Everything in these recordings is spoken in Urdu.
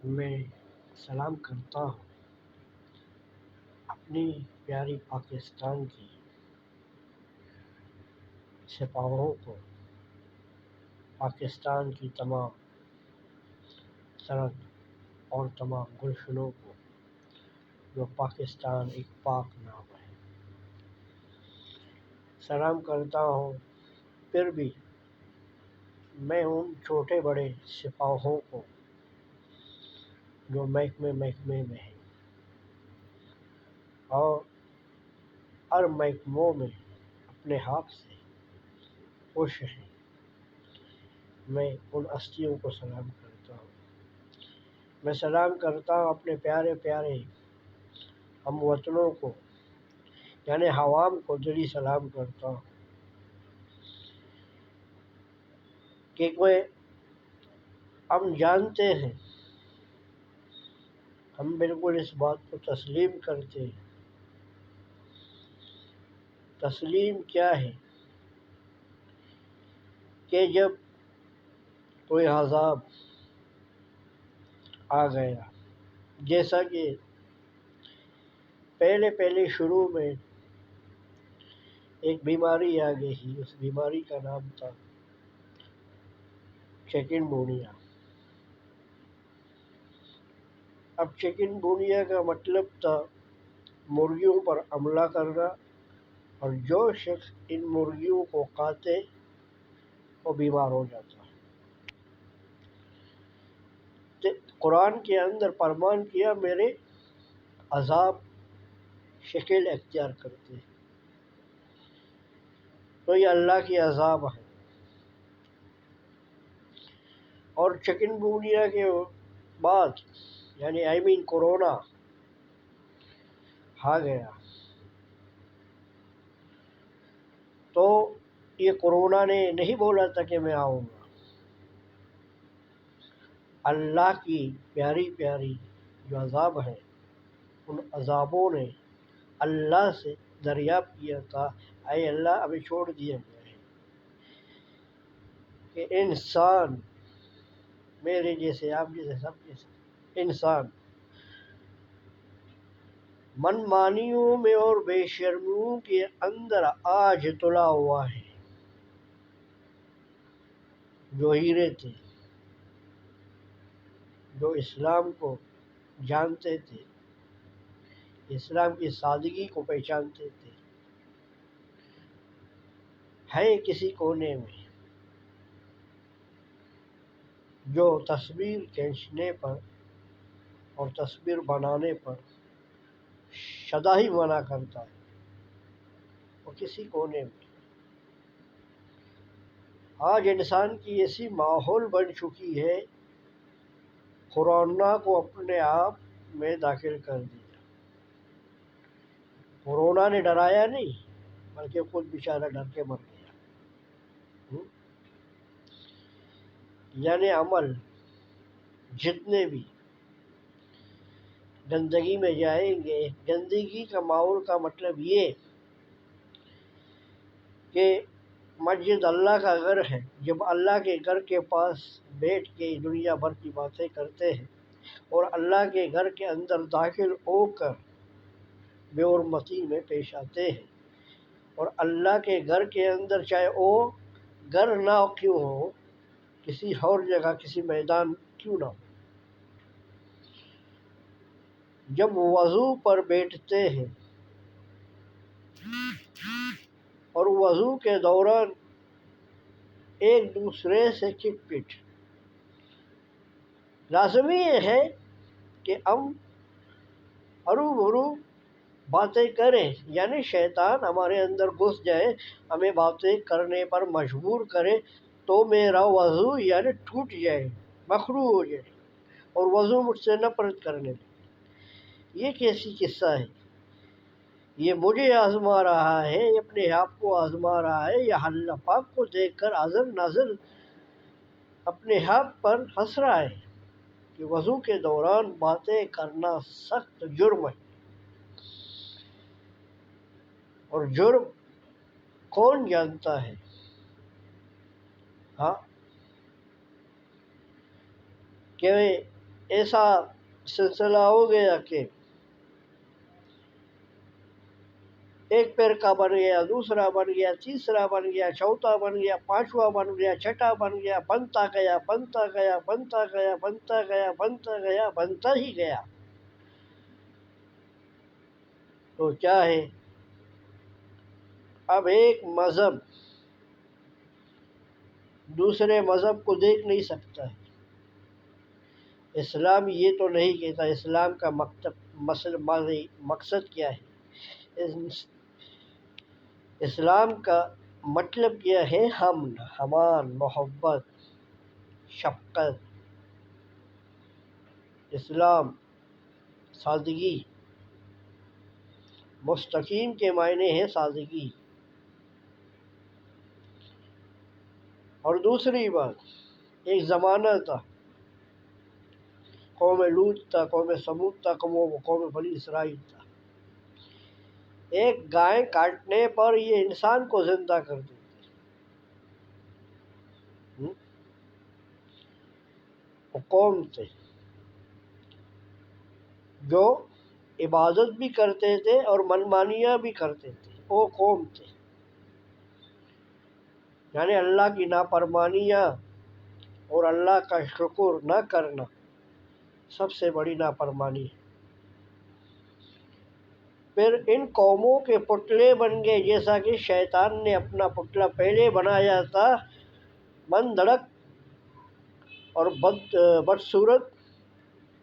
میں سلام کرتا ہوں اپنی پیاری پاکستان کی سپاہوں کو، پاکستان کی تمام سرحد اور تمام گلشنوں کو، جو پاکستان ایک پاک نام ہے۔ سلام کرتا ہوں پھر بھی میں ان چھوٹے بڑے سپاہوں کو جو محکمے میں ہیں اور ہر محکموں میں اپنے ہاتھ سے خوش ہیں۔ میں ان ہستیوں کو سلام کرتا ہوں۔ میں سلام کرتا ہوں اپنے پیارے پیارے ہم وطنوں کو، یعنی عوام کو دلی سلام کرتا ہوں کہ ہم جانتے ہیں، ہم بالکل اس بات کو تسلیم کرتے ہیں۔ تسلیم کیا ہے کہ جب کوئی عذاب آ گیا، جیسا کہ پہلے شروع میں ایک بیماری آ گئی، اس بیماری کا نام تھا چکن گونیا۔ اب چکن گونیا کا مطلب تھا مرغیوں پر حملہ کرنا، اور جو شخص ان مرغیوں کو کھاتے وہ بیمار ہو جاتا۔ قرآن کے اندر فرمان کیا میرے عذاب شکل اختیار کرتے ہیں، تو یہ اللہ کی عذاب ہے۔ اور چکن گونیا کے بعد یعنی کورونا آ گیا، تو یہ کورونا نے نہیں بولا تھا کہ میں آؤں گا۔ اللہ کی پیاری پیاری جو عذاب ہے، ان عذابوں نے اللہ سے دریافت کیا تھا، اے اللہ ہمیں چھوڑ دیا گیا ہے کہ انسان میرے جیسے، آپ جیسے، سب جیسے انسان من مانیوں میں اور بے شرمیوں کے اندر آج تلا ہوا ہے۔ جو ہیرے تھے، جو اسلام کو جانتے تھے، اسلام کی سادگی کو پہچانتے تھے، ہے کسی کونے میں جو تصویر کھینچنے پر اور تصویر بنانے پر سدا ہی منع کرتا ہے، وہ کسی کونے میں۔ آج انسان کی ایسی ماحول بن چکی ہے، کورونا کو اپنے آپ میں داخل کر دیا۔ کورونا نے ڈرایا نہیں، بلکہ خود بیچارہ ڈر کے مر گیا۔ یعنی عمل جتنے بھی گندگی میں جائیں گے، گندگی کا ماحول کا مطلب یہ کہ مسجد اللہ کا گھر ہے، جب اللہ کے گھر کے پاس بیٹھ کے دنیا بھر کی باتیں کرتے ہیں اور اللہ کے گھر کے اندر داخل ہو کر بے حرمتی میں پیش آتے ہیں، اور اللہ کے گھر کے اندر چاہے وہ گھر نہ کیوں ہو، کسی اور جگہ کسی میدان کیوں نہ ہو، جب وضو پر بیٹھتے ہیں اور وضو کے دوران ایک دوسرے سے کھٹ پٹ، لازمی یہ ہے کہ ہم ہرو بھرو باتیں کریں، یعنی شیطان ہمارے اندر گھس جائے، ہمیں باتیں کرنے پر مجبور کرے، تو میرا وضو یعنی ٹوٹ جائے، مخلوع ہو جائے اور وضو مجھ سے نفرت کرنے لگے۔ یہ کیسی قصہ ہے؟ یہ مجھے آزما رہا ہے، یہ اپنے آپ کو آزما رہا ہے، یہ اللہ پاک کو دیکھ کر حاضر ناظر اپنے آپ پر ہنس رہا ہے کہ وضو کے دوران باتیں کرنا سخت جرم ہے۔ اور جرم کون جانتا ہے؟ ہاں، کہ ایسا سلسلہ ہو گیا کہ ایک فرقہ بن گیا، دوسرا بن گیا، تیسرا بن گیا، چوتھا بن گیا، پانچواں بن گیا، چھٹا بن گیا، بنتا گیا بنتا گیا بنتا گیا بنتا گیا بنتا گیا بنتا ہی گیا۔ تو کیا ہے، اب ایک مذہب دوسرے مذہب کو دیکھ نہیں سکتا ہے۔ اسلام یہ تو نہیں کہتا اسلام کا مقصد کیا ہے۔ اسلام کا مطلب کیا ہے؟ حمل، امان، محبت، شفقت۔ اسلام سادگی، مستقیم کے معنی ہے سادگی۔ اور دوسری بات، ایک زمانہ تھا، قوم لوط تھا، قوم سمود تھا، قوم بنی اسرائیل تھا۔ ایک گائے کاٹنے پر یہ انسان کو زندہ کر دیتے۔ وہ قوم تھے جو عبادت بھی کرتے تھے اور منمانیاں بھی کرتے تھے، وہ قوم تھے۔ یعنی اللہ کی نافرمانیاں اور اللہ کا شکر نہ کرنا سب سے بڑی نافرمانی ہے۔ پھر ان قوموں کے پتلے بن گئے، جیسا کہ شیطان نے اپنا پتلا پہلے بنایا تھا، من دھڑک اور بدصورت۔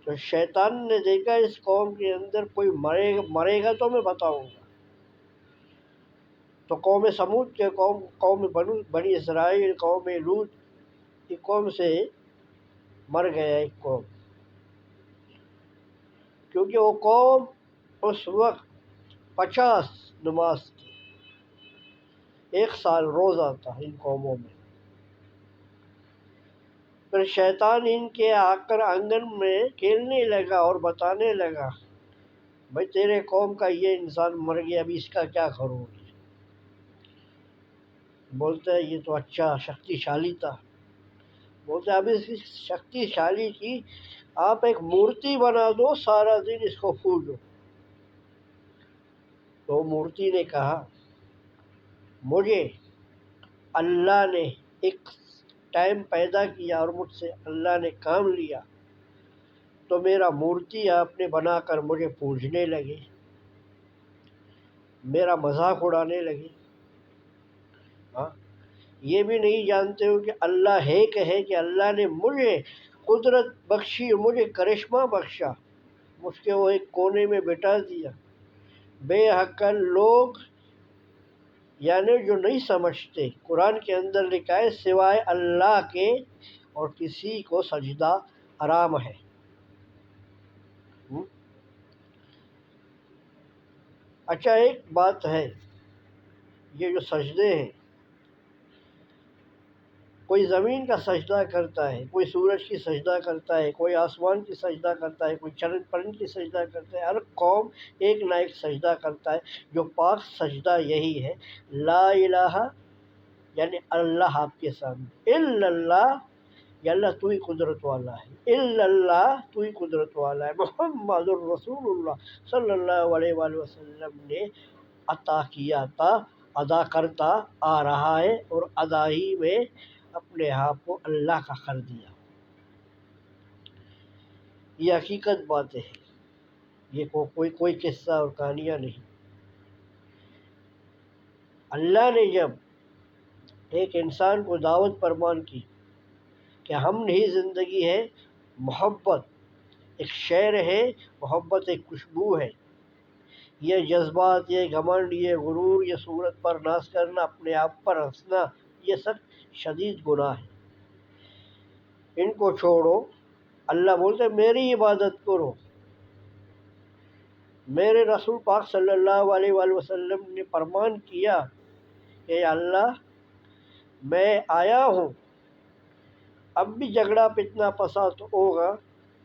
تو شیطان نے دیکھا اس قوم کے اندر کوئی مرے گا تو میں بتاؤں گا۔ تو قوم سمود کے قوم بنی اسرائیل، قوم لوط کی قوم سے مر گیا ایک قوم، کیونکہ وہ قوم اس وقت 50 نماز تھی، 1 سال روزہ تھا ان قوموں میں۔ پھر شیطان ان کے آ کر آنگن میں کھیلنے لگا اور بتانے لگا، بھائی تیرے قوم کا یہ انسان مر گیا، ابھی اس کا کیا کروں گی؟ بولتا ہے یہ تو اچھا شکتی شالی تھا۔ بولتے اب اس شکتی شالی کی آپ ایک مورتی بنا دو، سارا دن اس کو پوجو۔ تو مورتی نے کہا مجھے اللہ نے ایک ٹائم پیدا کیا اور مجھ سے اللہ نے کام لیا، تو میرا مورتی آپ نے بنا کر مجھے پوجنے لگے، میرا مذاق اڑانے لگے۔ ہاں، یہ بھی نہیں جانتے ہو کہ اللہ ہے کہ اللہ نے مجھے قدرت بخشی، مجھے کرشمہ بخشا، مجھ کے وہ ایک کونے میں بٹھا دیا۔ بے عقل لوگ یعنی جو نہیں سمجھتے، قرآن کے اندر لکھا ہے سوائے اللہ کے اور کسی کو سجدہ حرام ہے۔ اچھا ایک بات ہے، یہ جو سجدے ہیں، کوئی زمین کا سجدہ کرتا ہے، کوئی سورج کی سجدہ کرتا ہے، کوئی آسمان کی سجدہ کرتا ہے، کوئی چرن پرند کی سجدہ کرتا ہے۔ ہر قوم ایک نہ ایک سجدہ کرتا ہے، جو پاک سجدہ یہی ہے، لا الہ یعنی اللہ آپ کے سامنے، الا اللہ یا اللہ تو ہی قدرت والا ہے، الا اللہ تو ہی قدرت والا ہے، محمد الرسول اللہ صلی اللہ علیہ وآلہ وسلم نے عطا کیا تھا، ادا کرتا آ رہا ہے، اور ادا ہی میں اپنے آپ کو اللہ کا کر دیا۔ یہ حقیقت باتیں ہیں، یہ کوئی قصہ اور کہانیاں نہیں۔ اللہ نے جب ایک انسان کو دعوت فرمان کی کہ ہم نہیں زندگی ہے، محبت ایک شعر ہے، محبت ایک خوشبو ہے، یہ جذبات، یہ گھمنڈ، یہ غرور، یہ صورت پر ناز کرنا، اپنے آپ پر ہنسنا، یہ سب شدید گناہ ہے، ان کو چھوڑو۔ اللہ بولتے میری عبادت کرو۔ میرے رسول پاک صلی اللہ علیہ وآلہ وسلم نے فرمان کیا کہ اللہ میں آیا ہوں، اب بھی جھگڑا فتنہ فساد ہوگا،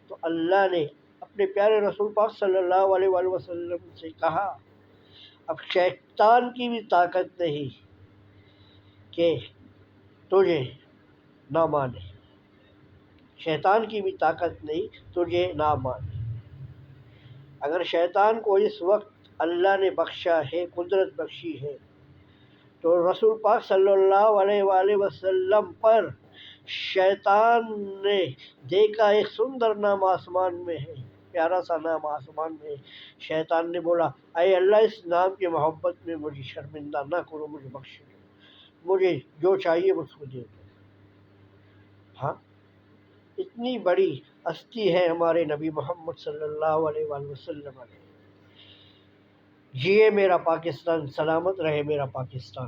تو اللہ نے اپنے پیارے رسول پاک صلی اللہ علیہ وآلہ وسلم سے کہا اب شیطان کی بھی طاقت نہیں کہ تجھے نہ مانے۔ شیطان کی بھی طاقت نہیں تجھے نہ مانے۔ اگر شیطان کو اس وقت اللہ نے بخشا ہے، قدرت بخشی ہے، تو رسول پاک صلی اللہ علیہ وآلہ وسلم پر شیطان نے دیکھا ایک سندر نام آسمان میں ہے، پیارا سا نام آسمان میں ہے۔ شیطان نے بولا اے اللہ اس نام کی محبت میں مجھے شرمندہ نہ کرو، مجھے بخش دو، مجھے جو چاہیے مجھ کو دے دو۔ ہاں، اتنی بڑی ہستی ہے ہمارے نبی محمد صلی اللہ علیہ وآلہ وسلم۔ جیے میرا پاکستان، سلامت رہے میرا پاکستان۔